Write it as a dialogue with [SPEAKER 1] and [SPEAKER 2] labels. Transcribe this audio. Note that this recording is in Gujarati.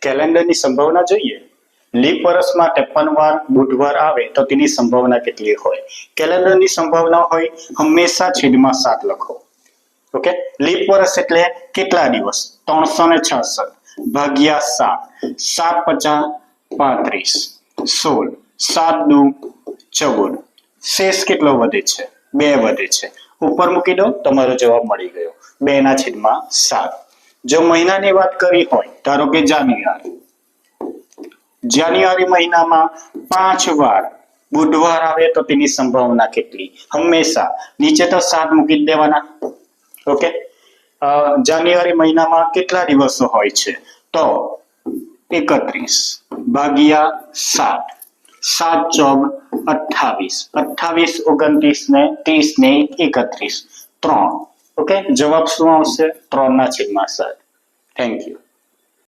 [SPEAKER 1] કેલેન્ડરની સંભાવના જોઈએ. લીપ વર્ષમાં 53 વાર બુધવાર આવે તો તેની સંભાવના કેટલી હોય? કેલેન્ડરની સંભાવના હોય હંમેશા છેદમાં 7 લખો. ઓકે, લીપ વર્ષ એટલે કેટલા દિવસ? 366 ભાગ્યા 7 7 50 35 16 7 2 14. શેષ કેટલો વધે છે? 2 વધે છે. ઉપર મૂકી દો, તમારો જવાબ મળી ગયો 2/7. જો મહિનાની વાત કરી હોય, ધારો કે જાન્યુઆરી મહિનામાં 5 વાર બુધવાર આવે તો તેની સંભાવના કેટલી? હંમેશા નીચે તો 7 મૂકી દેવાના. ઓકે, જાન્યુઆરી મહિનામાં કેટલા દિવસો હોય છે? તો 31 ભાગ્યા 7 7 4 28 28 29 ને 30 ને 31 3. ઓકે, જવાબ શું આવશે? 3/7. Thank you.